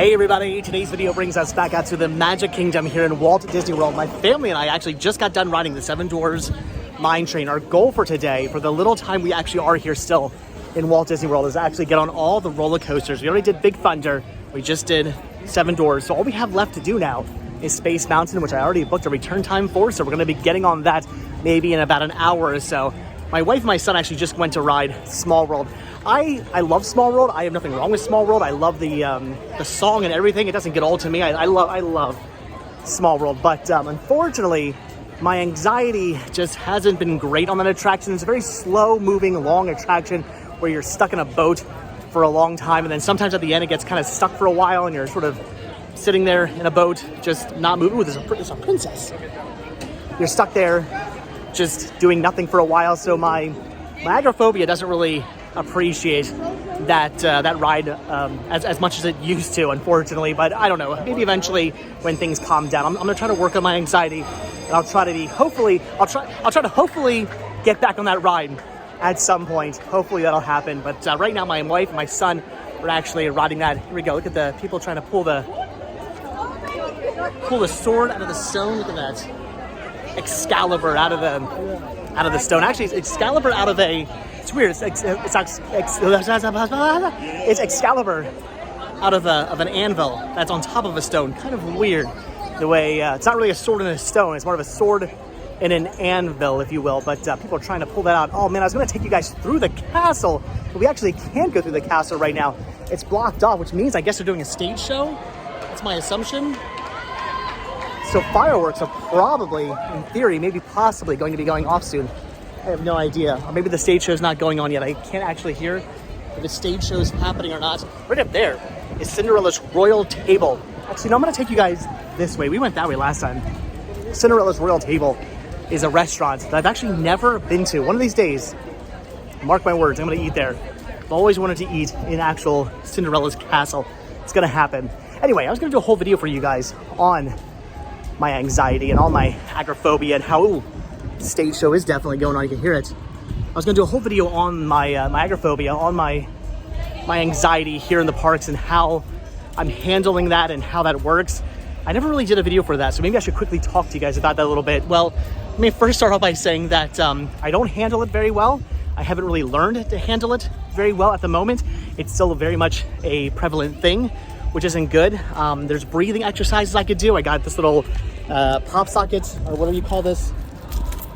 Hey everybody, today's video brings us back out to the Magic Kingdom here in Walt Disney World. My family and I actually just got done riding the Seven Dwarfs Mine Train. Our goal for today, for the little time we actually are here still in Walt Disney World, is actually get on all the roller coasters. We already did Big Thunder, we just did Seven Dwarfs, so all we have left to do now is Space Mountain, which I already booked a return time for, so we're gonna be getting on that maybe in about an hour or so. My wife and my son actually just went to ride Small World. I love Small World. I have nothing wrong with Small World. I love the song and everything. It doesn't get old to me. I love Small World, but unfortunately, my anxiety just hasn't been great on that attraction. It's a very slow-moving, long attraction where you're stuck in a boat for a long time, and then sometimes at the end it gets kind of stuck for a while, and you're sort of sitting there in a boat, just not moving. Ooh, there's a princess. You're stuck there, just doing nothing for a while. So my agoraphobia doesn't really appreciate that ride as much as it used to, unfortunately. But I don't know, maybe eventually when things calm down, I'm gonna try to work on my anxiety, and I'll try to hopefully get back on that ride at some point. Hopefully that'll happen. But right now my wife and my son are actually riding that. Here we go. Look at the people trying to pull the sword out of the stone. Look at that. Excalibur out of the stone. Actually, it's Excalibur out of a. It's weird. It's Excalibur out of an anvil that's on top of a stone. Kind of weird the way it's not really a sword in a stone. It's more of a sword in an anvil, if you will. But people are trying to pull that out. Oh man, I was going to take you guys through the castle, but we actually can't go through the castle right now. It's blocked off, which means I guess they're doing a stage show. That's my assumption. So fireworks are probably, in theory, maybe possibly going to be going off soon. I have no idea. Or maybe the stage show's not going on yet. I can't actually hear if the stage show's happening or not. Right up there is Cinderella's Royal Table. Actually, no, I'm going to take you guys this way. We went that way last time. Cinderella's Royal Table is a restaurant that I've actually never been to. One of these days, mark my words, I'm going to eat there. I've always wanted to eat in actual Cinderella's castle. It's going to happen. Anyway, I was going to do a whole video for you guys on my anxiety and all my agoraphobia and how, ooh, the stage show is definitely going on. You can hear it. I was going to do a whole video on my my agoraphobia, on my anxiety here in the parks and how I'm handling that and how that works. I never really did a video for that, so maybe I should quickly talk to you guys about that a little bit. Well, let me first start off by saying that I don't handle it very well. I haven't really learned to handle it very well at the moment. It's still very much a prevalent thing, which isn't good. There's breathing exercises I could do. I got this little pop socket, or whatever you call this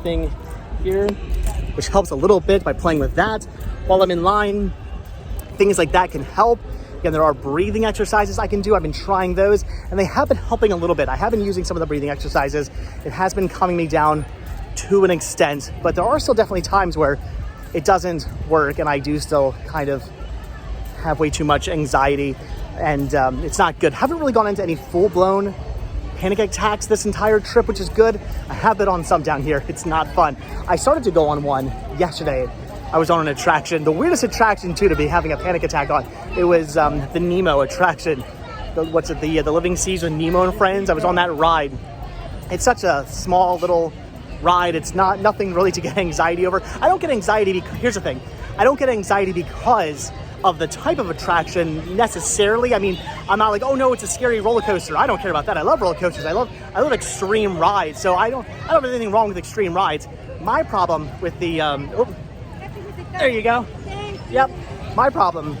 thing here, which helps a little bit by playing with that while I'm in line. Things like that can help. Again, there are breathing exercises I can do. I've been trying those, and they have been helping a little bit. I have been using some of the breathing exercises. It has been calming me down to an extent, but there are still definitely times where it doesn't work, and I do still kind of have way too much anxiety, and it's not good. Haven't really gone into any full-blown panic attacks this entire trip, which is good. I have been on some down here. It's not fun. I started to go on one yesterday. I was on an attraction, the weirdest attraction too to be having a panic attack on. It was the Nemo attraction. The Living Seas with Nemo and Friends. I was on that ride. It's such a small little ride. It's nothing really to get anxiety over. I don't get anxiety because, here's the thing, I don't get anxiety because of the type of attraction necessarily. I mean, I'm not like, oh no, it's a scary roller coaster. I don't care about that. I love roller coasters. I love extreme rides. So I don't have anything wrong with extreme rides. My problem with the there you go. Yep. My problem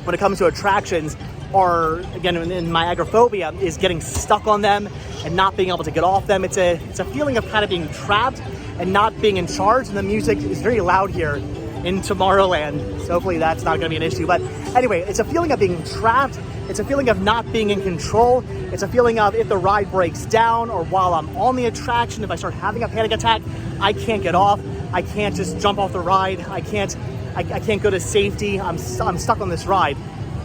when it comes to attractions are, again, in my agoraphobia, is getting stuck on them and not being able to get off them. It's a feeling of kind of being trapped and not being in charge. And the music is very loud here in Tomorrowland, so hopefully that's not going to be an issue. But anyway, it's a feeling of being trapped. It's a feeling of not being in control. It's a feeling of if the ride breaks down, or while I'm on the attraction, if I start having a panic attack, I can't get off. I can't just jump off the ride. I can't go to safety. I'm stuck on this ride.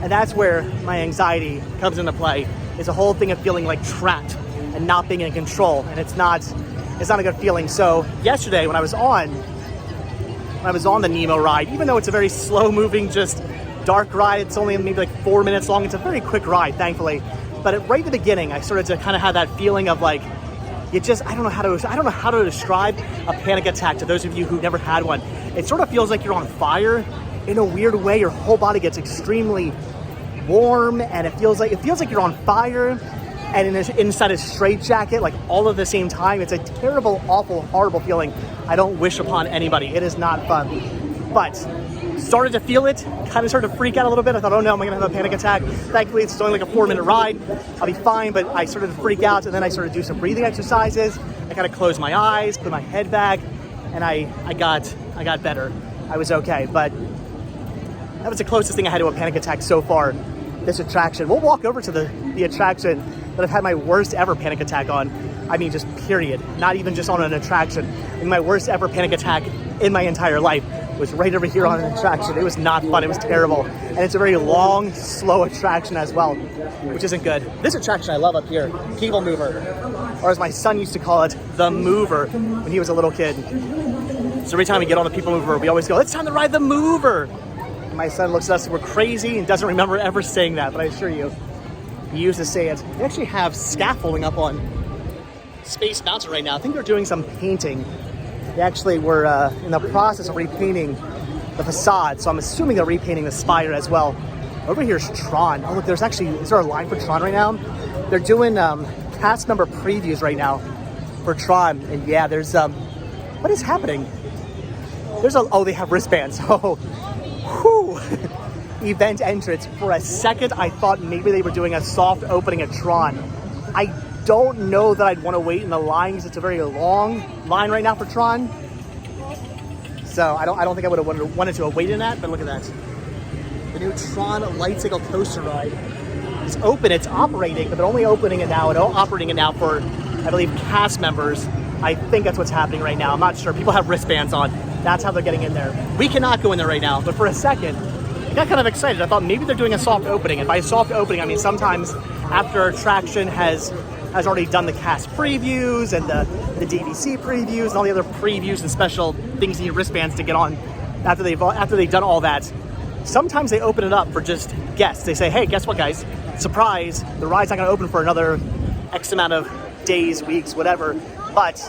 And that's where my anxiety comes into play. It's a whole thing of feeling like trapped and not being in control. And it's not a good feeling. So yesterday when I was on the Nemo ride, even though it's a very slow moving, just dark ride, it's only maybe like 4 minutes long. It's a very quick ride, thankfully. But right at the beginning, I started to kind of have that feeling of like, I don't know how to describe a panic attack to those of you who've never had one. It sort of feels like you're on fire in a weird way. Your whole body gets extremely warm, and it feels like you're on fire and inside a straitjacket, like all at the same time. It's a terrible, awful, horrible feeling. I don't wish upon anybody. It is not fun. But started to feel it, kind of started to freak out a little bit. I thought, oh no, am I gonna have a panic attack? Thankfully, it's only like a 4-minute ride. I'll be fine, but I started to freak out, and then I started to do some breathing exercises. I kind of closed my eyes, put my head back, and I got better. I was okay, but that was the closest thing I had to a panic attack so far, this attraction. We'll walk over to the attraction that I've had my worst ever panic attack on. I mean, just period. Not even just on an attraction. I mean, my worst ever panic attack in my entire life was right over here on an attraction. It was not fun. It was terrible. And it's a very long, slow attraction as well, which isn't good. This attraction I love up here, People Mover, or as my son used to call it, the Mover, when he was a little kid. So every time we get on the People Mover, we always go, it's time to ride the Mover. And my son looks at us, we're crazy, and doesn't remember ever saying that, but I assure you, he used to say it. They actually have scaffolding up on Space Mountain right now. I think they're doing some painting. They actually were in the process of repainting the facade, so I'm assuming they're repainting the spire as well. Over here's Tron. Oh look, is there a line for Tron right now? They're doing cast member previews right now for Tron, and yeah, there's what is happening? They have wristbands. Oh, whew. Event entrance. For a second, I thought maybe they were doing a soft opening at Tron. I don't know that I'd want to wait in the line because it's a very long line right now for Tron. So I don't think I would have wanted to wait in that, but look at that. The new Tron Light Cycle Coaster ride is open, it's operating, but they're only operating it now for, I believe, cast members. I think that's what's happening right now. I'm not sure. People have wristbands on. That's how they're getting in there. We cannot go in there right now, but for a second, I got kind of excited. I thought maybe they're doing a soft opening. And by soft opening, I mean sometimes after attraction has already done the cast previews and the DVC previews and all the other previews and special things you need wristbands to get on after they've done all that. Sometimes they open it up for just guests. They say, hey, guess what, guys? Surprise, the ride's not going to open for another X amount of days, weeks, whatever. But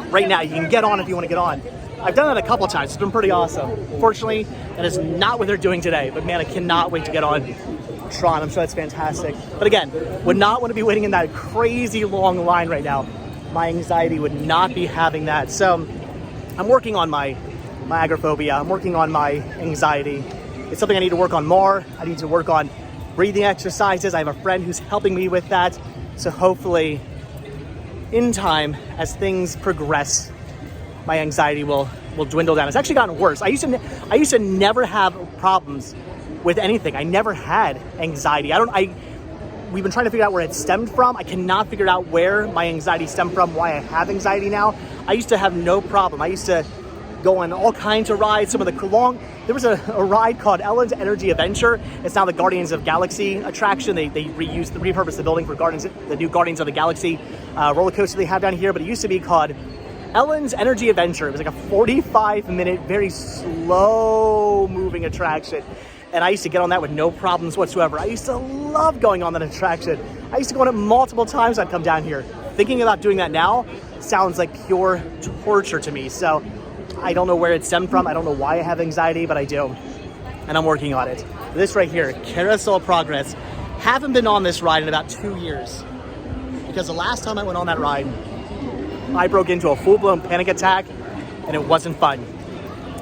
right now, you can get on if you want to get on. I've done it a couple times. It's been pretty awesome. Unfortunately, that is not what they're doing today. But man, I cannot wait to get on Tron. I'm sure that's fantastic. But again, would not want to be waiting in that crazy long line right now. My anxiety would not be having that. So I'm working on my agoraphobia. I'm working on my anxiety. It's something I need to work on more. I need to work on breathing exercises. I have a friend who's helping me with that. So hopefully, in time, as things progress, my anxiety will dwindle down. It's actually gotten worse. I used to never have problems with anything. I never had anxiety. We've been trying to figure out where it stemmed from. I cannot figure out where my anxiety stemmed from, why I have anxiety now. I used to have no problem. I used to go on all kinds of rides. There was a ride called Ellen's Energy Adventure. It's now the Guardians of Galaxy attraction. They repurposed the building for the new Guardians of the Galaxy roller coaster they have down here, but it used to be called Ellen's Energy Adventure. It was like a 45-minute, very slow-moving attraction. And I used to get on that with no problems whatsoever. I used to love going on that attraction. I used to go on it multiple times. I'd come down here. Thinking about doing that now sounds like pure torture to me. So I don't know where it stemmed from. I don't know why I have anxiety, but I do. And I'm working on it. This right here, Carousel Progress. Haven't been on this ride in about 2 years. Because the last time I went on that ride, I broke into a full-blown panic attack, and it wasn't fun.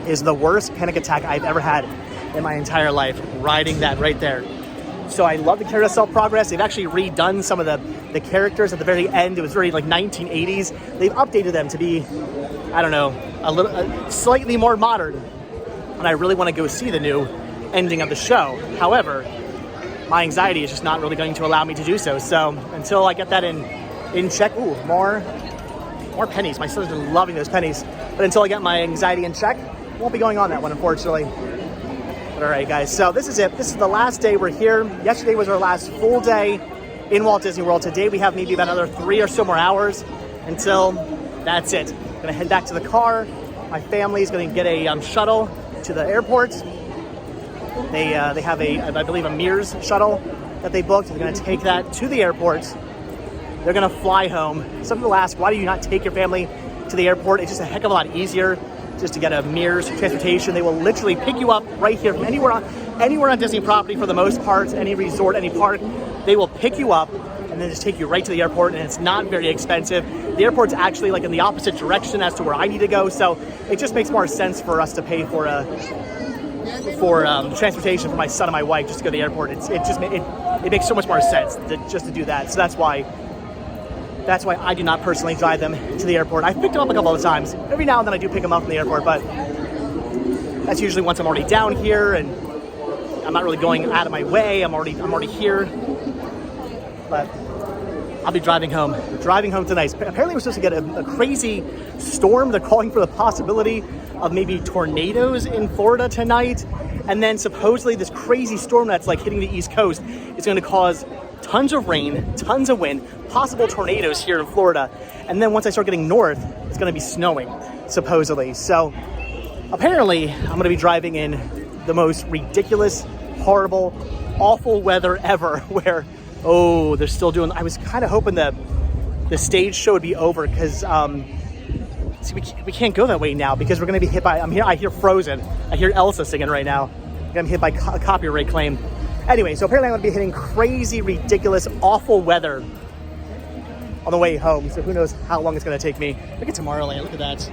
It is the worst panic attack I've ever had in my entire life, riding that right there. So I love the Carousel Progress. They've actually redone some of the characters at the very end. It was very like 1980s. They've updated them to be, I don't know, slightly more modern. And I really want to go see the new ending of the show. However, my anxiety is just not really going to allow me to do so. So until I get that in check, more pennies. My son's been loving those pennies. But until I get my anxiety in check, won't be going on that one, unfortunately. But all right, guys. So this is it. This is the last day we're here. Yesterday was our last full day in Walt Disney World. Today we have maybe about another 3 or so more hours until that's it. Gonna head back to the car. My family is gonna get a shuttle to the airport. They have I believe a Mears shuttle that they booked. They're gonna take that to the airport. They're gonna fly home. Some people ask, why do you not take your family to the airport? It's just a heck of a lot easier just to get a Mears transportation. They will literally pick you up right here from anywhere anywhere on Disney property for the most part, any resort, any park, they will pick you up and then just take you right to the airport, and it's not very expensive. The airport's actually like in the opposite direction as to where I need to go, so it just makes more sense for us to pay for transportation for my son and my wife just to go to the airport. It makes so much more sense just to do that. So that's why I do not personally drive them to the airport. I've picked them up a couple of times. Every now and then I do pick them up from the airport, but that's usually once I'm already down here and I'm not really going out of my way. I'm already here. But I'll be driving home tonight. Apparently we're supposed to get a crazy storm. They're calling for the possibility of maybe tornadoes in Florida tonight. And then supposedly this crazy storm that's like hitting the East Coast is going to cause tons of rain, tons of wind, possible tornadoes here in Florida. And then once I start getting north, it's going to be snowing, supposedly. So apparently I'm going to be driving in the most ridiculous, horrible, awful weather ever where, oh, they're still doing, I was kind of hoping that the stage show would be over because, see, we can't go that way now because we're going to be hit by, I hear Frozen. I hear Elsa singing right now. I'm hit by a copyright claim. Anyway, so apparently I'm going to be hitting crazy, ridiculous, awful weather on the way home. So who knows how long it's going to take me. Look at Tomorrowland. Look at that.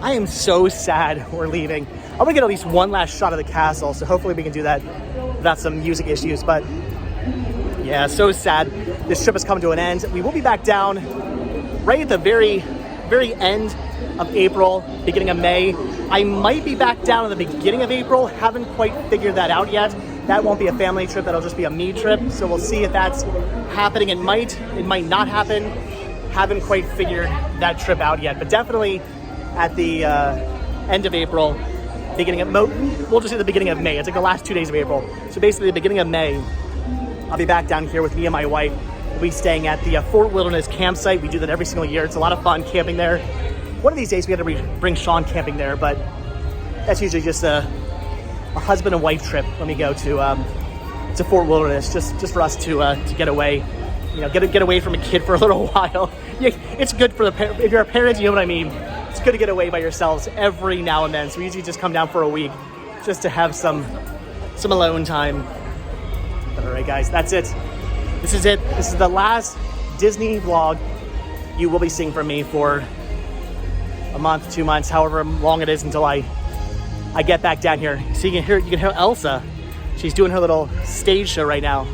I am so sad we're leaving. I'm going to get at least one last shot of the castle. So hopefully we can do that without some music issues. But yeah, so sad. This trip has come to an end. We will be back down right at the very end of April, beginning of May. I might be back down at the beginning of April. Haven't quite figured that out yet. That won't be a family trip. That'll just be a me trip. So we'll see if that's happening. It might not happen. Haven't quite figured that trip out yet. But definitely at the end of April, beginning of we'll just say the beginning of May. It's like the last 2 days of April. So basically the beginning of May, I'll be back down here with me and my wife. We'll be staying at the Fort Wilderness campsite. We do that every single year. It's a lot of fun camping there. One of these days we got to bring Sean camping there, but that's usually just a husband and wife trip when we go to Fort Wilderness, just for us to get away, get away from a kid for a little while. Yeah, it's good for if you're a parent, you know what I mean. It's good to get away by yourselves every now and then. So we usually just come down for a week just to have some alone time. But all right, guys, that's it. This is it. This is the last Disney vlog you will be seeing from me for a month, 2 months, however long it is until I get back down here. So you can hear Elsa. She's doing her little stage show right now.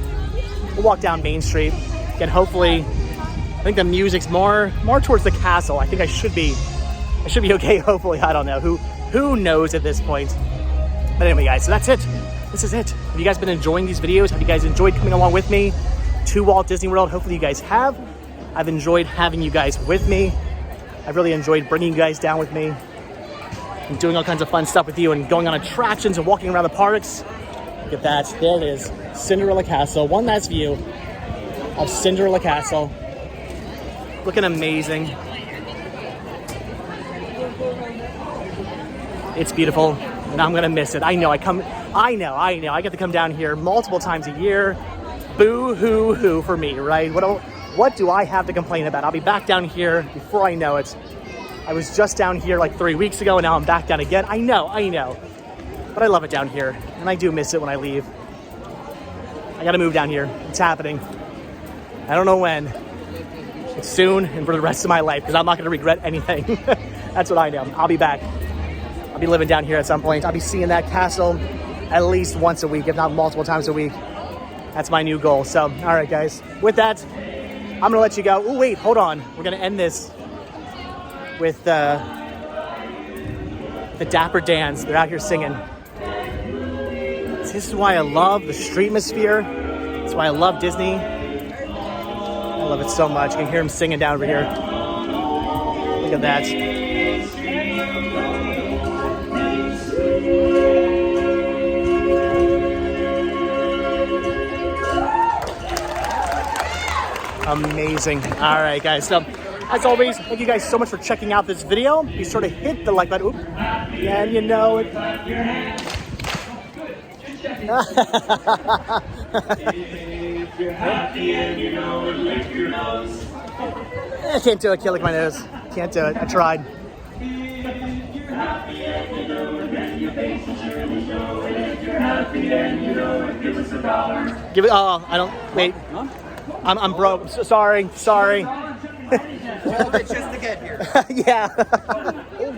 We'll walk down Main Street. Again, hopefully, I think the music's more towards the castle. I think I should be okay, hopefully. I don't know. Who knows at this point? But anyway, guys, so that's it. This is it. Have you guys been enjoying these videos? Have you guys enjoyed coming along with me to Walt Disney World? Hopefully you guys have. I've enjoyed having you guys with me. I've really enjoyed bringing you guys down with me and doing all kinds of fun stuff with you and going on attractions and walking around the parks. Look at that. There it is. Cinderella Castle. One last view of Cinderella Castle. Looking amazing. It's beautiful, and I'm gonna miss it. I know. I get to come down here multiple times a year. Boo hoo hoo for me, right? What do I have to complain about? I'll be back down here before I know it. I was just down here like 3 weeks ago, and now I'm back down again. I know. But I love it down here, and I do miss it when I leave. I gotta move down here. It's happening. I don't know when. It's soon and for the rest of my life, because I'm not gonna regret anything. That's what I know. I'll be back. I'll be living down here at some point. I'll be seeing that castle at least once a week, if not multiple times a week. That's my new goal. So, all right, guys. With that, I'm gonna let you go. Oh, wait, hold on. We're gonna end this with the Dapper Dans. They're out here singing. This is why I love the streetmosphere. That's why I love Disney. I love it so much. You can hear them singing down over here. Look at that. Amazing. All right, guys. So, as always, thank you guys so much for checking out this video. Be sure to hit the like button. Oop. Yeah, you know it. If you're happy and you know it, lick your nose. I can't do it. Can't lick my nose. Can't do it. I tried. If you're happy and you know it, then you face and surely show it. If you're happy and you know it, give us $1. Give it. Oh, I don't. Wait. I'm broke. Sorry. Well, it's just to get here. Yeah.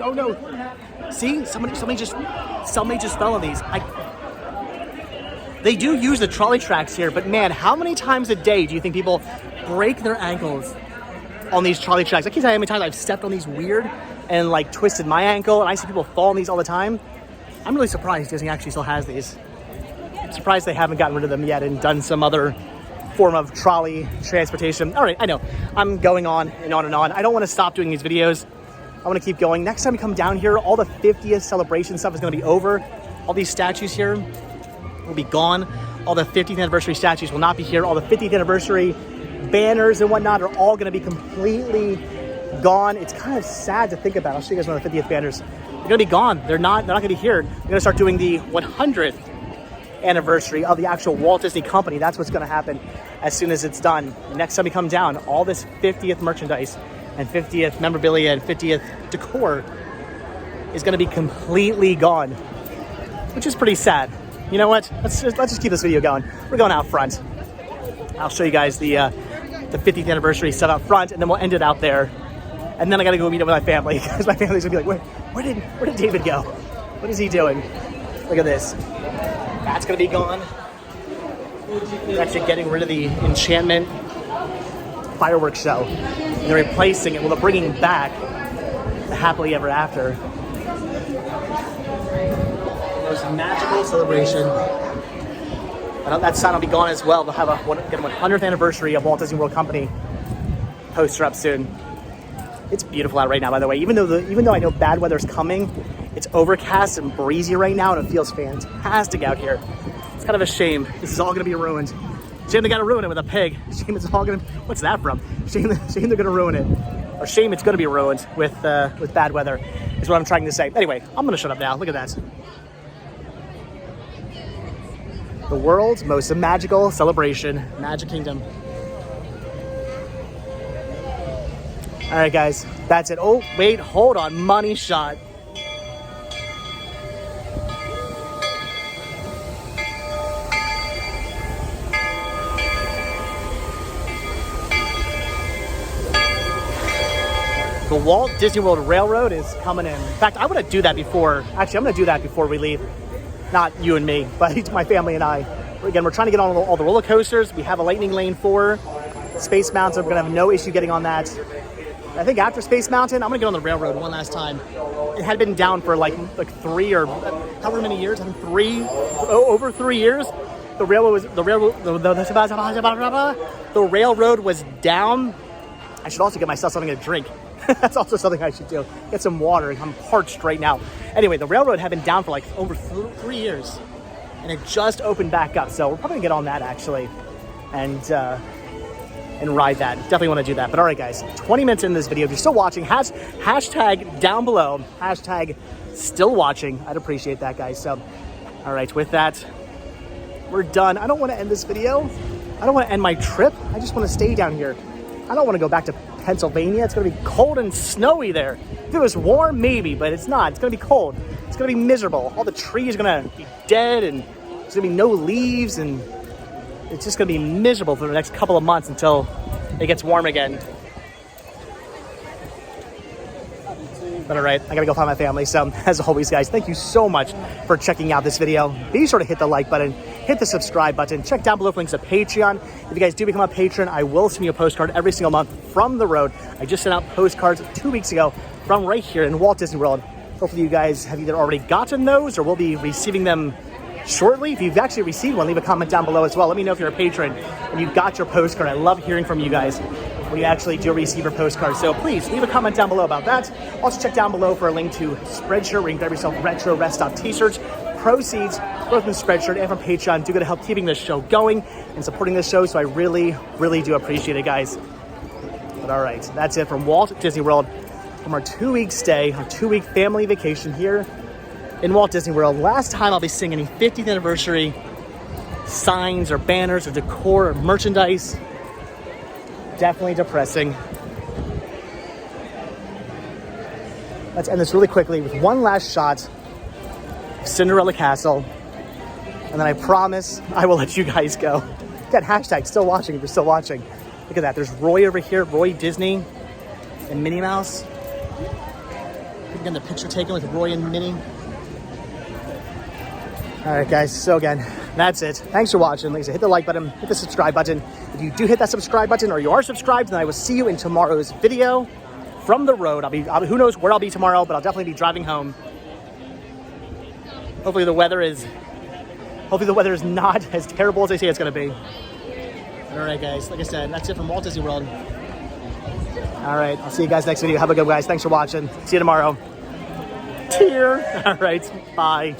Oh no. See, somebody just fell on these. They do use the trolley tracks here, but man, how many times a day do you think people break their ankles on these trolley tracks? I can't tell you how many times I've stepped on these weird and like twisted my ankle, and I see people fall on these all the time. I'm really surprised Disney actually still has these. I'm surprised they haven't gotten rid of them yet and done some other form of trolley transportation. All right, I know. I'm going on and on and on. I don't want to stop doing these videos. I want to keep going. Next time we come down here, all the 50th celebration stuff is going to be over. All these statues here will be gone. All the 50th anniversary statues will not be here. All the 50th anniversary banners and whatnot are all going to be completely gone. It's kind of sad to think about. I'll show you guys one of the 50th banners. They're going to be gone. They're not going to be here. They're going to start doing the 100th anniversary of the actual Walt Disney Company. That's what's going to happen as soon as it's done. Next time we come down, all this 50th merchandise and 50th memorabilia and 50th decor is going to be completely gone, which is pretty sad. You know what? Let's just keep this video going. We're going out front. I'll show you guys the 50th anniversary stuff out front, and then we'll end it out there. And then I got to go meet up with my family because my family's gonna be like, where did David go? What is he doing? Look at this. That's gonna be gone. They're actually getting rid of the Enchantment fireworks show. And they're replacing it. Well, they're bringing back the Happily Ever After. The most magical celebration. That sign will be gone as well. They'll have a 100th anniversary of Walt Disney World Company poster up soon. It's beautiful out right now, by the way. Even though I know bad weather's coming, it's overcast and breezy right now, and it feels fantastic out here. It's kind of a shame. This is all going to be ruined. Shame they got to ruin it with a pig. Shame it's all going to. What's that from? Shame they're going to ruin it. Or shame it's going to be ruined with bad weather. Is what I'm trying to say. Anyway, I'm going to shut up now. Look at that. The world's most magical celebration, Magic Kingdom. All right, guys, that's it. Oh, wait, hold on, money shot. The Walt Disney World Railroad is coming in. In fact, I'm going to do that before. Actually, I'm going to do that before we leave. Not you and me, but my family and I. Again, we're trying to get on all the roller coasters. We have a Lightning Lane 4. Space Mountain, we're going to have no issue getting on that. I think after Space Mountain, I'm going to get on the railroad one last time. It had been down for like 3 or however many years. I think over 3 years. The railroad was down. I should also get myself something to drink. That's also something I should do. Get some water. I'm parched right now. Anyway, the railroad had been down for like over 3 years, and it just opened back up. So we're probably gonna get on that actually, and ride that. Definitely want to do that. But all right, guys, 20 minutes in this video. If you're still watching, hashtag down below. Hashtag still watching. I'd appreciate that, guys. So, all right, with that, we're done. I don't want to end this video. I don't want to end my trip. I just want to stay down here. I don't want to go back to Pennsylvania. It's going to be cold and snowy there. If it was warm, maybe, but it's not. It's going to be cold. It's going to be miserable. All the trees are going to be dead, and there's going to be no leaves, and it's just going to be miserable for the next couple of months until it gets warm again. But all right, I got to go find my family. So as always, guys, thank you so much for checking out this video. Be sure to hit the like button, hit the subscribe button, check down below for links to Patreon. If you guys do become a patron, I will send you a postcard every single month from the road. I just sent out postcards 2 weeks ago from right here in Walt Disney World. Hopefully you guys have either already gotten those or will be receiving them shortly. If you've actually received one, leave a comment down below as well. Let me know if you're a patron and you got your postcard. I love hearing from you guys when you actually do receive your postcard. So please leave a comment down below about that. Also check down below for a link to Spreadshirt where you can grab yourself retro Rest Stop t-shirts. Proceeds both from Spreadshirt and from Patreon do go to help keeping this show going and supporting this show. So I really, really do appreciate it, guys. But all right, that's it from Walt Disney World, from our 2-week stay, our 2-week family vacation here in Walt Disney World. Last time I'll be seeing any 50th anniversary signs or banners or decor or merchandise. Definitely depressing. Let's end this really quickly with one last shot of Cinderella Castle. And then I promise I will let you guys go. Again, hashtag still watching if you're still watching. Look at that. There's Roy over here, Roy Disney and Minnie Mouse. Getting the picture taken with Roy and Minnie. All right, guys. So again, that's it. Thanks for watching. Like I said, hit the like button, hit the subscribe button. If you do hit that subscribe button or you are subscribed, then I will see you in tomorrow's video from the road. Who knows where I'll be tomorrow, but I'll definitely be driving home. Hopefully the weather is not as terrible as they say it's going to be. All right, guys. Like I said, that's it from Walt Disney World. All right. I'll see you guys next video. Have a good one, guys. Thanks for watching. See you tomorrow. Cheer. All right. Bye.